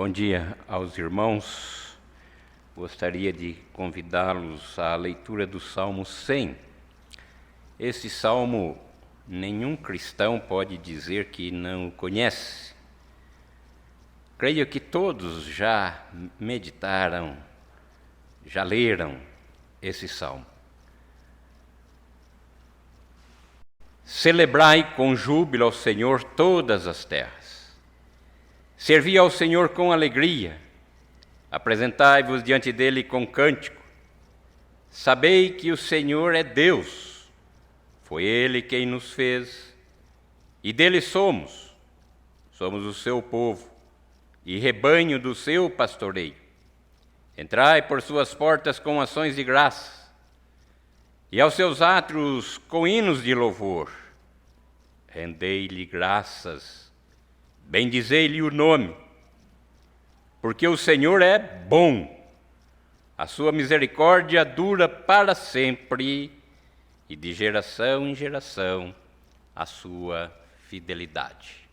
Bom dia aos irmãos. Gostaria de convidá-los à leitura do Salmo 100. Esse salmo, nenhum cristão pode dizer que não o conhece. Creio que todos já meditaram, já leram esse salmo. Celebrai com júbilo ao Senhor todas as terras. Servi ao Senhor com alegria, apresentai-vos diante dele com cântico. Sabei que o Senhor é Deus, foi Ele quem nos fez, e dele somos o seu povo, e rebanho do seu pastoreio. Entrai por suas portas com ações de graças, e aos seus átrios com hinos de louvor. Rendei-lhe graças, bendizei-lhe o nome, porque o Senhor é bom, a sua misericórdia dura para sempre, e de geração em geração a sua fidelidade.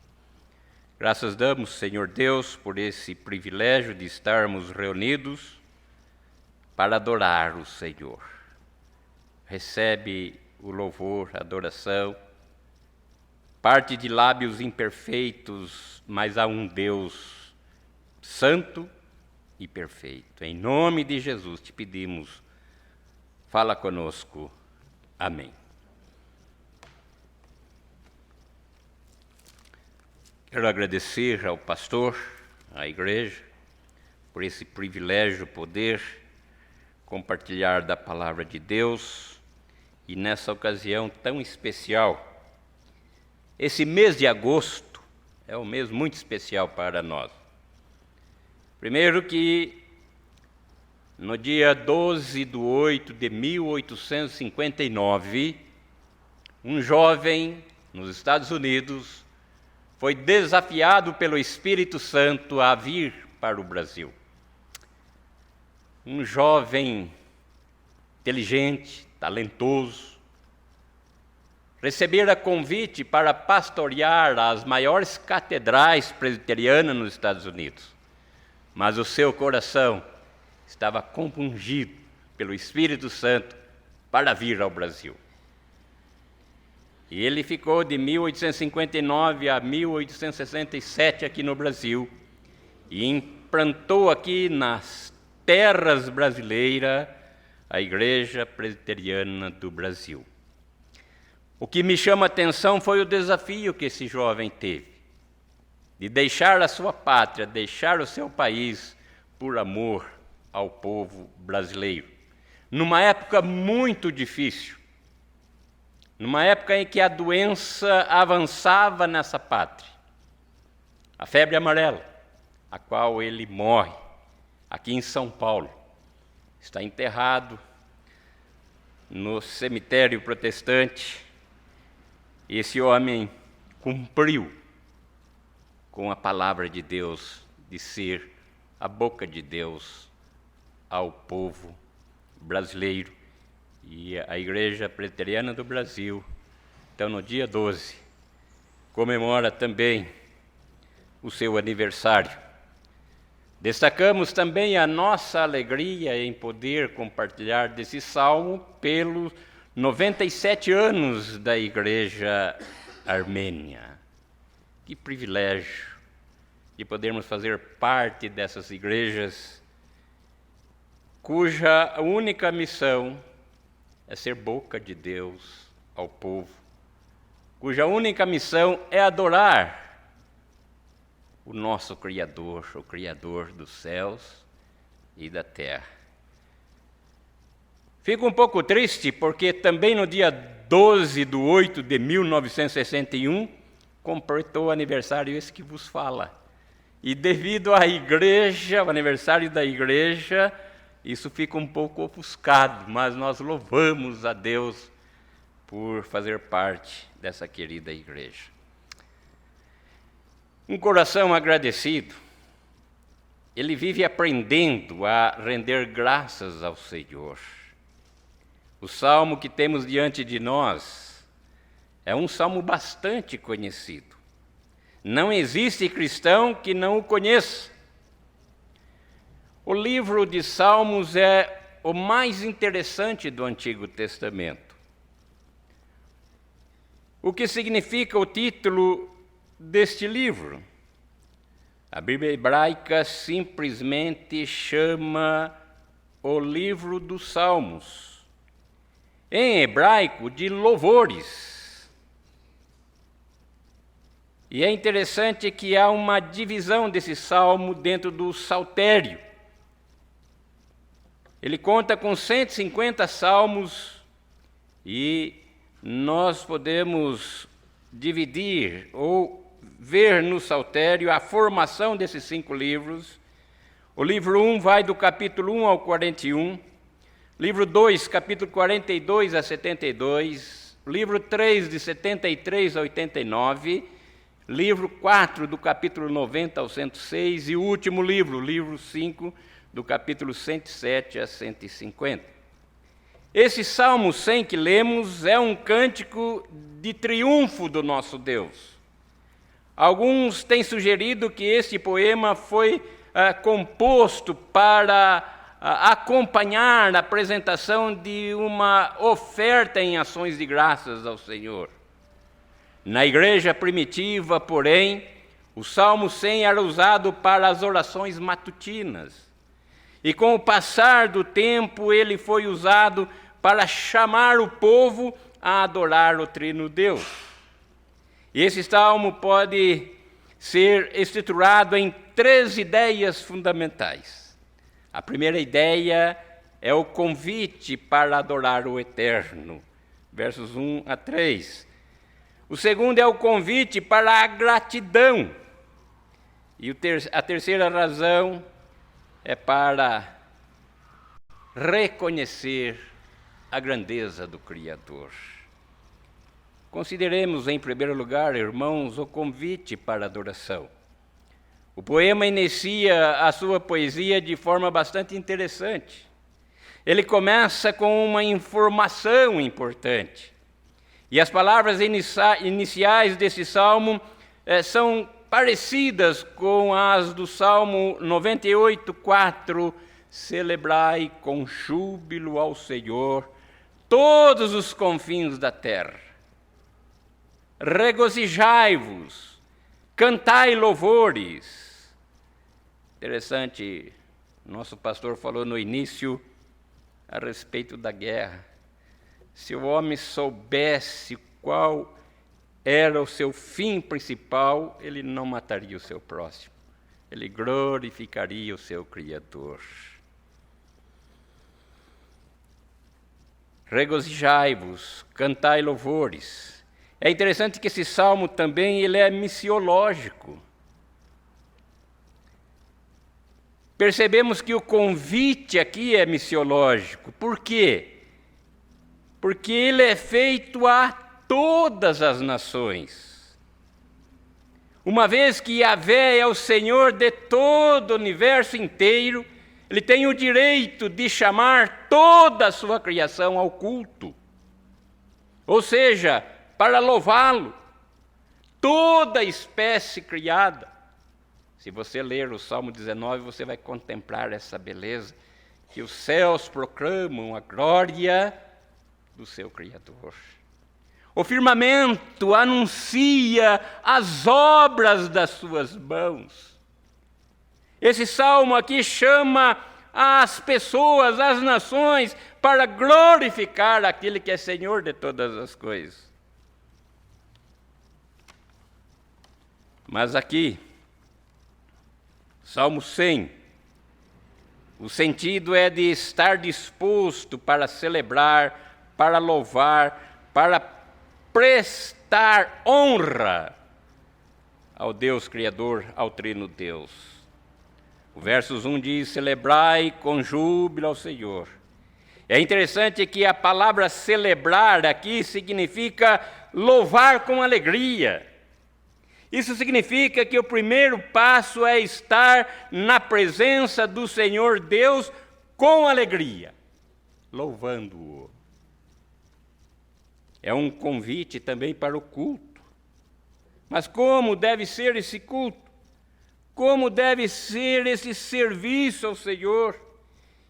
Graças damos, Senhor Deus, por esse privilégio de estarmos reunidos para adorar o Senhor. Recebe o louvor, a adoração, parte de lábios imperfeitos, mas há um Deus santo e perfeito. Em nome de Jesus te pedimos, fala conosco. Amém. Quero agradecer ao pastor, à igreja, por esse privilégio poder compartilhar da palavra de Deus e nessa ocasião tão especial. Esse mês de agosto é um mês muito especial para nós. Primeiro que no dia 12/8/1859, um jovem nos Estados Unidos foi desafiado pelo Espírito Santo a vir para o Brasil. Um jovem inteligente, talentoso, recebera convite para pastorear as maiores catedrais presbiterianas nos Estados Unidos, mas o seu coração estava compungido pelo Espírito Santo para vir ao Brasil. E ele ficou de 1859 a 1867 aqui no Brasil e implantou aqui nas terras brasileiras a Igreja Presbiteriana do Brasil. O que me chama a atenção foi o desafio que esse jovem teve, de deixar a sua pátria, deixar o seu país por amor ao povo brasileiro. Numa época muito difícil, numa época em que a doença avançava nessa pátria, a febre amarela, a qual ele morre aqui em São Paulo, está enterrado no cemitério protestante. Esse homem cumpriu com a palavra de Deus, de ser a boca de Deus ao povo brasileiro. E a Igreja Presbiteriana do Brasil, então no dia 12, comemora também o seu aniversário. Destacamos também a nossa alegria em poder compartilhar desse salmo pelos 97 anos da Igreja Armênia. Que privilégio de podermos fazer parte dessas igrejas cuja única missão é ser boca de Deus ao povo, cuja única missão é adorar o nosso Criador, o Criador dos céus e da terra. Fico um pouco triste porque também no dia 12/8/1961 completou o aniversário esse que vos fala. E devido à igreja, o aniversário da igreja, isso fica um pouco ofuscado, mas nós louvamos a Deus por fazer parte dessa querida igreja. Um coração agradecido, ele vive aprendendo a render graças ao Senhor. O salmo que temos diante de nós é um salmo bastante conhecido. Não existe cristão que não o conheça. O livro de Salmos é o mais interessante do Antigo Testamento. O que significa o título deste livro? A Bíblia hebraica simplesmente chama o livro dos Salmos, em hebraico, de louvores. E é interessante que há uma divisão desse salmo dentro do saltério. Ele conta com 150 salmos e nós podemos dividir ou ver no saltério a formação desses 5 livros. O livro 1 vai do capítulo 1 ao 41, livro 2, capítulo 42 a 72, livro 3, de 73 a 89, livro 4, do capítulo 90 ao 106, e o último livro, livro 5, do capítulo 107 a 150. Esse Salmo 100 que lemos é um cântico de triunfo do nosso Deus. Alguns têm sugerido que este poema foi composto para acompanhar a apresentação de uma oferta em ações de graças ao Senhor. Na igreja primitiva, porém, o Salmo 100 era usado para as orações matutinas. E com o passar do tempo, ele foi usado para chamar o povo a adorar o Trino Deus. E esse salmo pode ser estruturado em 3 ideias fundamentais. A primeira ideia é o convite para adorar o Eterno, versos 1 a 3. O segundo é o convite para a gratidão. E a terceira razão é para reconhecer a grandeza do Criador. Consideremos, em primeiro lugar, irmãos, o convite para a adoração. O poema inicia a sua poesia de forma bastante interessante. Ele começa com uma informação importante. E as palavras iniciais desse salmo são parecidas com as do Salmo 98, 4. Celebrai com júbilo ao Senhor todos os confins da terra. Regozijai-vos, cantai louvores. Interessante, nosso pastor falou no início a respeito da guerra. Se o homem soubesse qual era o seu fim principal, ele não mataria o seu próximo. Ele glorificaria o seu Criador. Regozijai-vos, cantai louvores. É interessante que esse salmo também ele é missiológico. Percebemos que o convite aqui é missiológico. Por quê? Porque ele é feito a todas as nações. Uma vez que Yahvé é o Senhor de todo o universo inteiro, ele tem o direito de chamar toda a sua criação ao culto. Ou seja, para louvá-lo, toda a espécie criada. Se você ler o Salmo 19, você vai contemplar essa beleza, que os céus proclamam a glória do seu Criador. O firmamento anuncia as obras das suas mãos. Esse salmo aqui chama as pessoas, as nações, para glorificar aquele que é Senhor de todas as coisas. Mas aqui, Salmo 100, o sentido é de estar disposto para celebrar, para louvar, para prestar honra ao Deus Criador, ao Trino Deus. O versos 1 diz, celebrai com júbilo ao Senhor. É interessante que a palavra celebrar aqui significa louvar com alegria. Isso significa que o primeiro passo é estar na presença do Senhor Deus com alegria, louvando-o. É um convite também para o culto. Mas como deve ser esse culto? como deve ser esse serviço ao Senhor.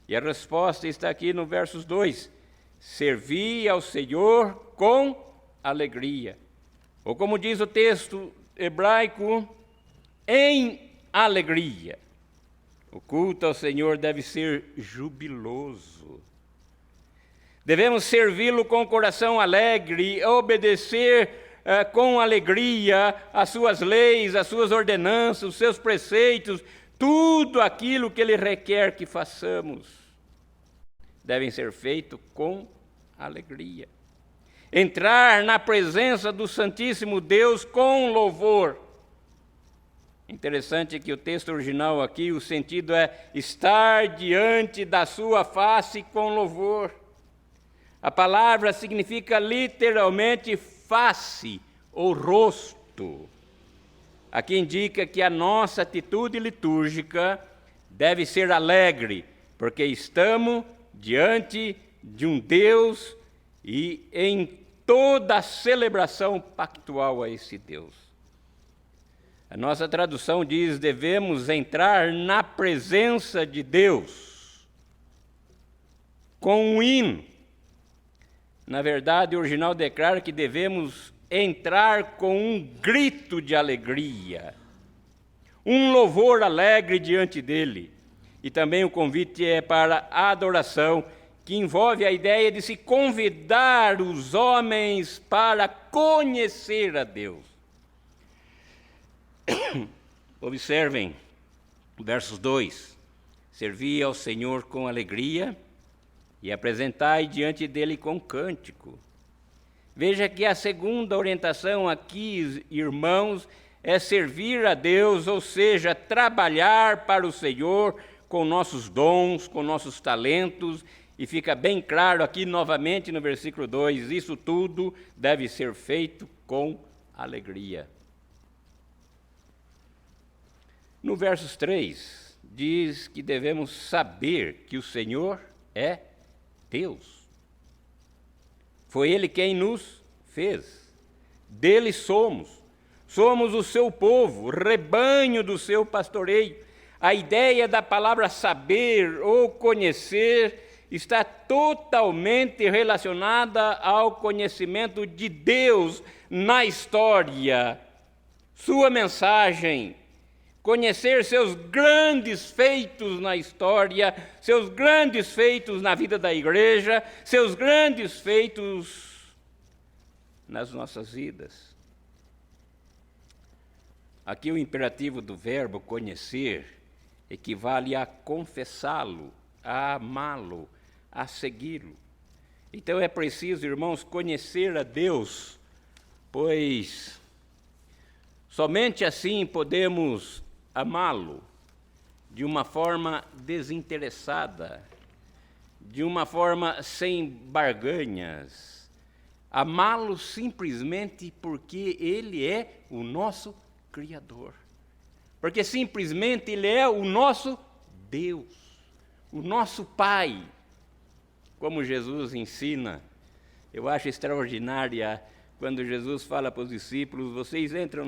E a resposta está aqui no versos 2. Servir ao Senhor com alegria. Ou como diz o texto hebraico, em alegria. O culto ao Senhor deve ser jubiloso. Devemos servi-lo com o coração alegre, obedecer com alegria as suas leis, as suas ordenanças, os seus preceitos, tudo aquilo que Ele requer que façamos, devem ser feitos com alegria. Entrar na presença do Santíssimo Deus com louvor. Interessante que o texto original aqui, o sentido é estar diante da sua face com louvor. A palavra significa literalmente face ou rosto. Aqui indica que a nossa atitude litúrgica deve ser alegre, porque estamos diante de um Deus e em toda a celebração pactual a esse Deus. A nossa tradução diz: devemos entrar na presença de Deus com um hino. Na verdade, o original declara que devemos entrar com um grito de alegria, um louvor alegre diante dele. E também o convite é para a adoração, que envolve a ideia de se convidar os homens para conhecer a Deus. Observem, versos 2. Servi ao Senhor com alegria e apresentai diante dele com cântico. Veja que a segunda orientação aqui, irmãos, é servir a Deus, ou seja, trabalhar para o Senhor com nossos dons, com nossos talentos, e fica bem claro aqui novamente no versículo 2, isso tudo deve ser feito com alegria. No versos 3, diz que devemos saber que o Senhor é Deus. Foi Ele quem nos fez. Dele somos. Somos o seu povo, rebanho do seu pastoreio. A ideia da palavra saber ou conhecer está totalmente relacionada ao conhecimento de Deus na história. Sua mensagem, conhecer seus grandes feitos na história, seus grandes feitos na vida da igreja, seus grandes feitos nas nossas vidas. Aqui o imperativo do verbo conhecer equivale a confessá-lo, a amá-lo, a segui-lo. Então é preciso, irmãos, conhecer a Deus, pois somente assim podemos amá-lo de uma forma desinteressada, de uma forma sem barganhas. Amá-lo simplesmente porque Ele é o nosso Criador. Porque simplesmente Ele é o nosso Deus, o nosso Pai. Como Jesus ensina, eu acho extraordinária quando Jesus fala para os discípulos: vocês entram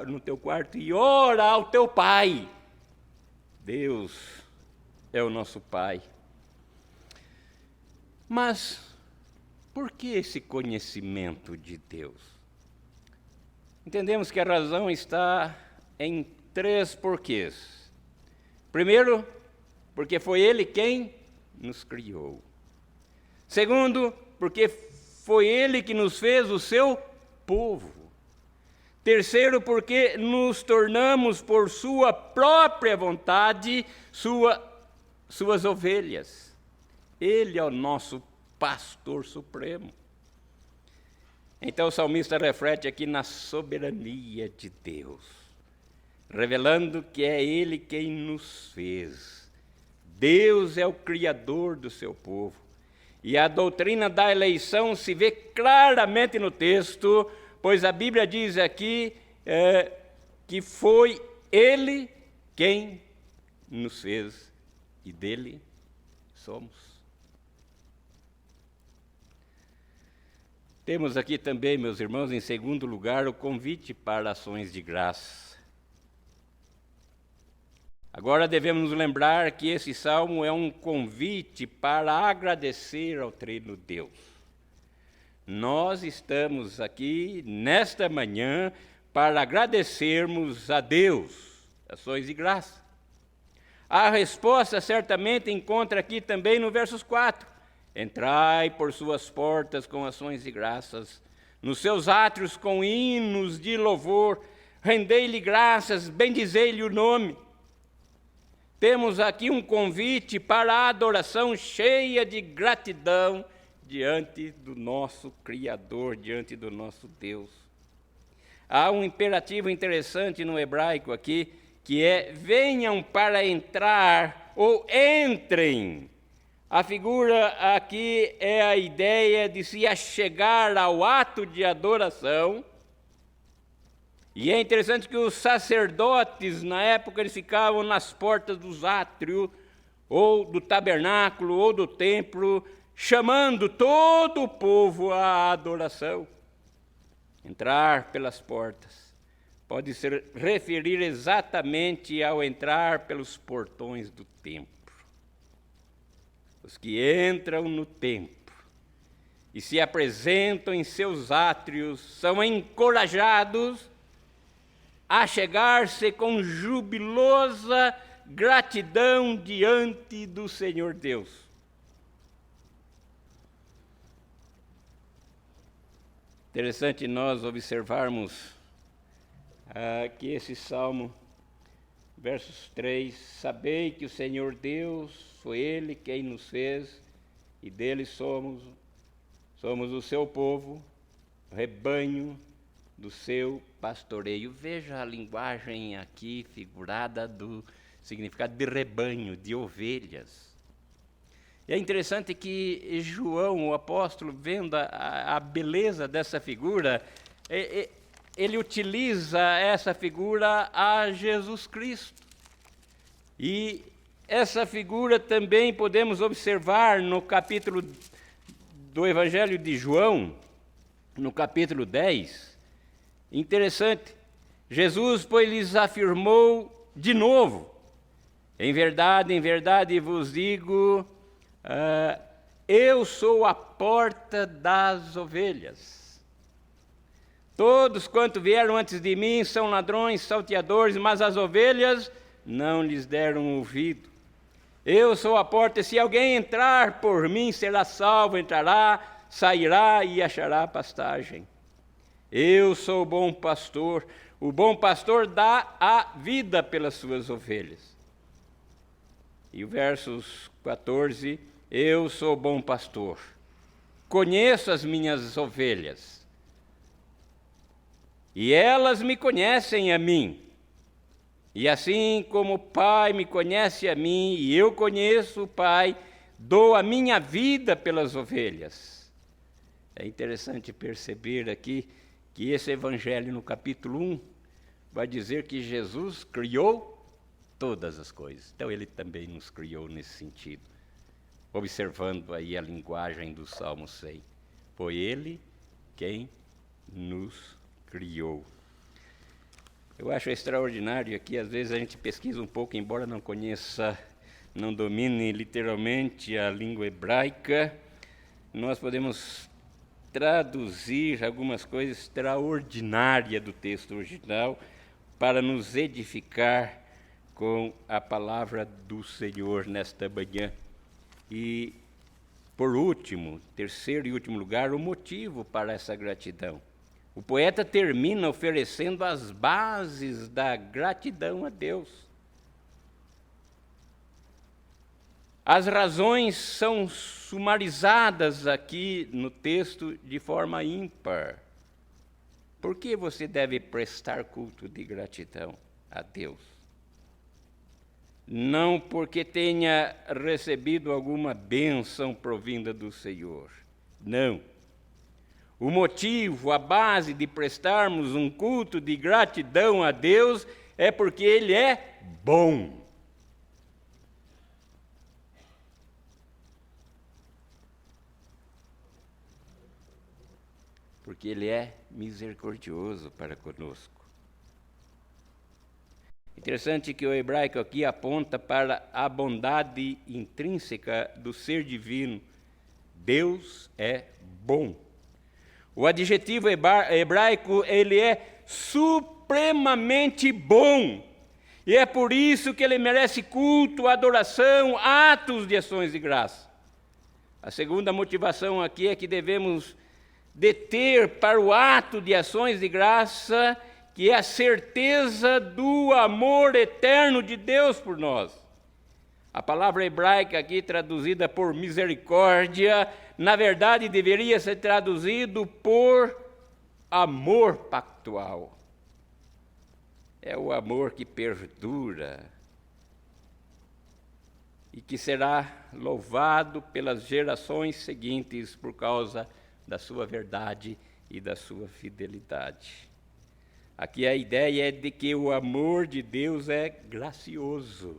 no teu quarto e ora ao teu Pai. Deus é o nosso Pai. Mas por que esse conhecimento de Deus? Entendemos que a razão está em 3 porquês. Primeiro, porque foi Ele quem nos criou. Segundo, porque foi Ele que nos fez o seu povo. Terceiro, porque nos tornamos por sua própria vontade suas ovelhas. Ele é o nosso pastor supremo. Então o salmista reflete aqui na soberania de Deus, revelando que é Ele quem nos fez. Deus é o Criador do seu povo. E a doutrina da eleição se vê claramente no texto, pois a Bíblia diz aqui que foi Ele quem nos fez e dele somos. Temos aqui também, meus irmãos, em segundo lugar, o convite para ações de graça. Agora devemos nos lembrar que esse salmo é um convite para agradecer ao Trino Deus. Nós estamos aqui nesta manhã para agradecermos a Deus, ações de graça. A resposta certamente encontra aqui também no versos 4. Entrai por suas portas com ações de graças, nos seus átrios com hinos de louvor, rendei-lhe graças, bendizei-lhe o nome. Temos aqui um convite para a adoração cheia de gratidão diante do nosso Criador, diante do nosso Deus. Há um imperativo interessante no hebraico aqui, que é venham para entrar ou entrem. A figura aqui é a ideia de se achegar ao ato de adoração. E é interessante que os sacerdotes, na época, eles ficavam nas portas dos átrios, ou do tabernáculo, ou do templo, chamando todo o povo à adoração. Entrar pelas portas pode se referir exatamente ao entrar pelos portões do templo. Os que entram no templo e se apresentam em seus átrios são encorajados a chegar-se com jubilosa gratidão diante do Senhor Deus. Interessante nós observarmos que esse salmo, versos 3, sabei que o Senhor Deus foi Ele quem nos fez e dele somos o seu povo, rebanho do seu pastoreio. Veja a linguagem aqui figurada do significado de rebanho, de ovelhas. E é interessante que João, o apóstolo, vendo a beleza dessa figura, ele utiliza essa figura a Jesus Cristo. E essa figura também podemos observar no capítulo do Evangelho de João, no capítulo 10. Interessante, Jesus, pois, lhes afirmou de novo, em verdade vos digo, eu sou a porta das ovelhas. Todos quanto vieram antes de mim são ladrões, salteadores, mas as ovelhas não lhes deram ouvido. Eu sou a porta, e se alguém entrar por mim, será salvo, entrará, sairá e achará pastagem. Eu sou o bom pastor dá a vida pelas suas ovelhas. E o versos 14, eu sou o bom pastor, conheço as minhas ovelhas, e elas me conhecem a mim. E assim como o Pai me conhece a mim, e eu conheço o Pai, dou a minha vida pelas ovelhas. É interessante perceber aqui que esse evangelho no capítulo 1 vai dizer que Jesus criou todas as coisas. Então ele também nos criou nesse sentido. Observando aí a linguagem do Salmo 100. Foi ele quem nos criou. Eu acho extraordinário aqui, às vezes a gente pesquisa um pouco, embora não conheça, não domine literalmente a língua hebraica, nós podemos traduzir algumas coisas extraordinárias do texto original para nos edificar com a palavra do Senhor nesta manhã. E, por último, terceiro e último lugar, o motivo para essa gratidão. O poeta termina oferecendo as bases da gratidão a Deus. As razões são sumarizadas aqui no texto de forma ímpar. Por que você deve prestar culto de gratidão a Deus? Não porque tenha recebido alguma bênção provinda do Senhor. Não. O motivo, a base de prestarmos um culto de gratidão a Deus é porque Ele é bom. Porque Ele é misericordioso para conosco. Interessante que o hebraico aqui aponta para a bondade intrínseca do ser divino. Deus é bom. O adjetivo hebraico, ele é supremamente bom. E é por isso que ele merece culto, adoração, atos de ações de graça. A segunda motivação aqui é que devemos deter para o ato de ações de graça, que é a certeza do amor eterno de Deus por nós. A palavra hebraica aqui traduzida por misericórdia, na verdade deveria ser traduzido por amor pactual. É o amor que perdura e que será louvado pelas gerações seguintes por causa da sua verdade e da sua fidelidade. Aqui a ideia é de que o amor de Deus é gracioso,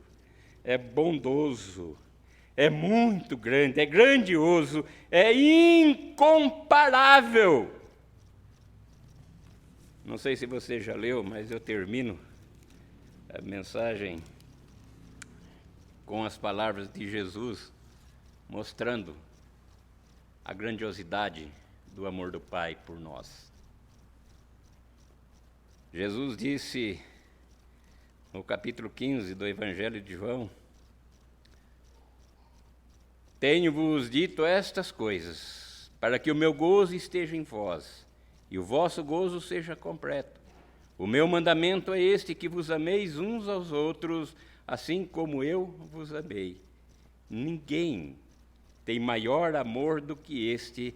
é bondoso, é muito grande, é grandioso, é incomparável. Não sei se você já leu, mas eu termino a mensagem com as palavras de Jesus, mostrando a grandiosidade do amor do Pai por nós. Jesus disse no capítulo 15 do Evangelho de João: tenho-vos dito estas coisas, para que o meu gozo esteja em vós, e o vosso gozo seja completo. O meu mandamento é este, que vos ameis uns aos outros, assim como eu vos amei. Ninguém tem maior amor do que este,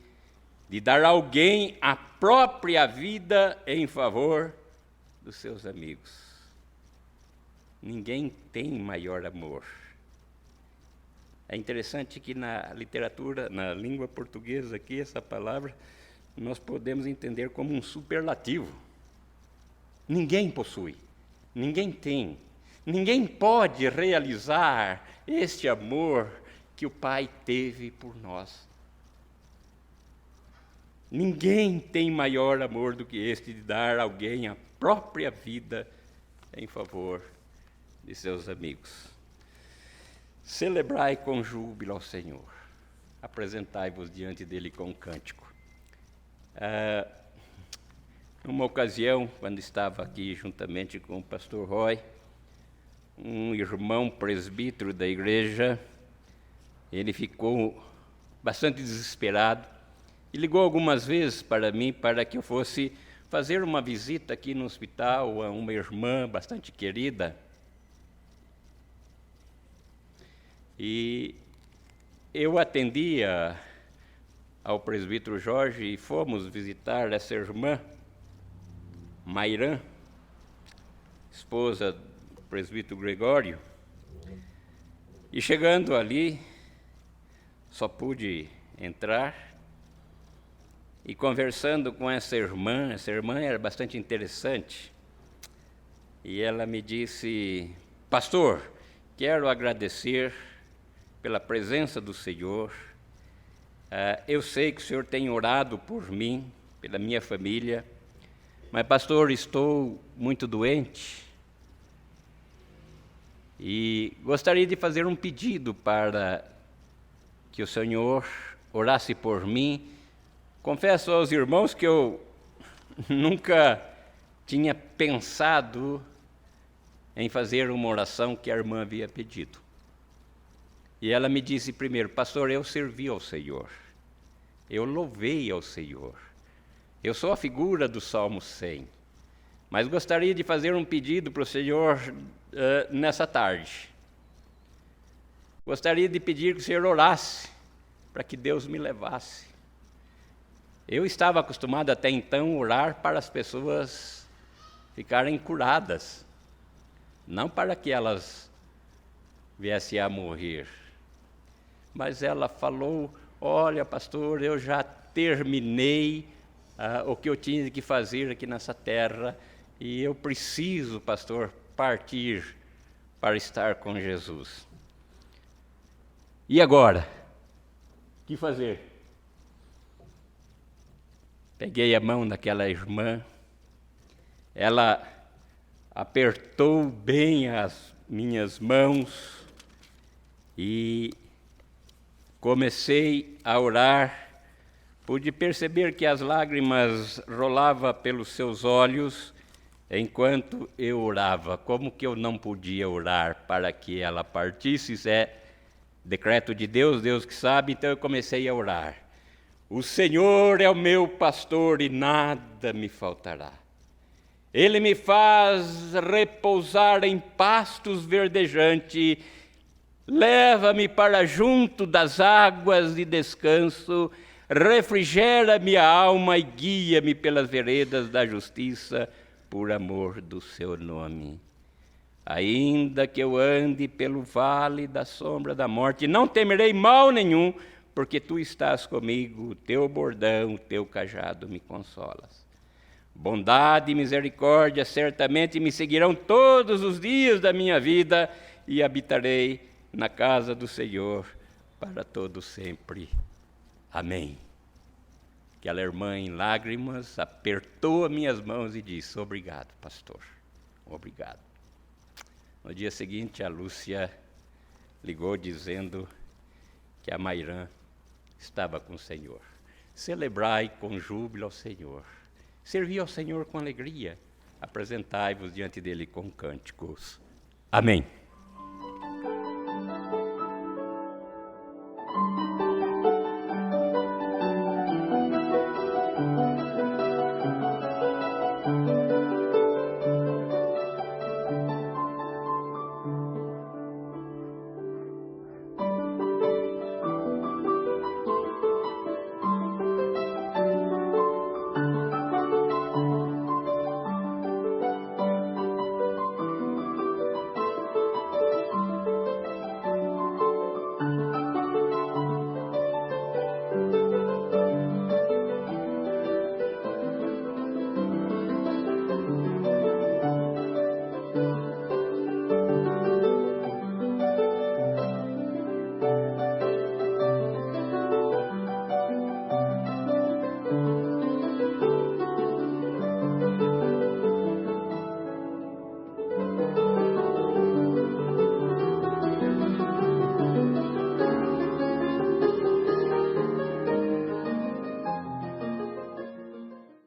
de dar a alguém a própria vida em favor dos seus amigos. Ninguém tem maior amor. É interessante que na literatura, na língua portuguesa aqui, essa palavra, nós podemos entender como um superlativo. Ninguém possui, ninguém tem, ninguém pode realizar este amor que o Pai teve por nós. Ninguém tem maior amor do que este, de dar a alguém a própria vida em favor de seus amigos. Celebrai com júbilo ao Senhor, apresentai-vos diante dele com um cântico. Numa ocasião, quando estava aqui juntamente com o pastor Roy, um irmão presbítero da igreja, ele ficou bastante desesperado e ligou algumas vezes para mim para que eu fosse fazer uma visita aqui no hospital a uma irmã bastante querida. E eu atendia ao presbítero Jorge e fomos visitar essa irmã, Mairã, esposa do presbítero Gregório. E chegando ali, só pude entrar, e conversando com essa irmã era bastante interessante, e ela me disse: pastor, quero agradecer pela presença do Senhor. Eu sei que o Senhor tem orado por mim, pela minha família, mas, pastor, estou muito doente e gostaria de fazer um pedido para que o Senhor orasse por mim. Confesso aos irmãos que eu nunca tinha pensado em fazer uma oração que a irmã havia pedido. E ela me disse primeiro: pastor, eu servi ao Senhor, eu louvei ao Senhor, eu sou a figura do Salmo 100, mas gostaria de fazer um pedido para o Senhor nessa tarde. Gostaria de pedir que o Senhor orasse para que Deus me levasse. Eu estava acostumado até então a orar para as pessoas ficarem curadas, não para que elas viessem a morrer. Mas ela falou: olha, pastor, eu já terminei o que eu tinha que fazer aqui nessa terra, e eu preciso, pastor, partir para estar com Jesus. E agora? O que fazer? Peguei a mão daquela irmã, ela apertou bem as minhas mãos e comecei a orar. Pude perceber que as lágrimas rolavam pelos seus olhos enquanto eu orava. Como que eu não podia orar para que ela partisse? Isso é decreto de Deus, Deus que sabe. Então eu comecei a orar. O Senhor é o meu pastor e nada me faltará. Ele me faz repousar em pastos verdejantes, leva-me para junto das águas de descanso, refrigera minha alma e guia-me pelas veredas da justiça, por amor do seu nome. Ainda que eu ande pelo vale da sombra da morte, não temerei mal nenhum, porque tu estás comigo, o teu bordão, o teu cajado me consolas. Bondade e misericórdia certamente me seguirão todos os dias da minha vida, e habitarei na casa do Senhor para todo sempre. Amém. Aquela irmã em lágrimas apertou as minhas mãos e disse: obrigado, pastor, obrigado. No dia seguinte, a Lúcia ligou dizendo que a Mairã estava com o Senhor. Celebrai com júbilo ao Senhor. Servi ao Senhor com alegria. Apresentai-vos diante dele com cânticos. Amém.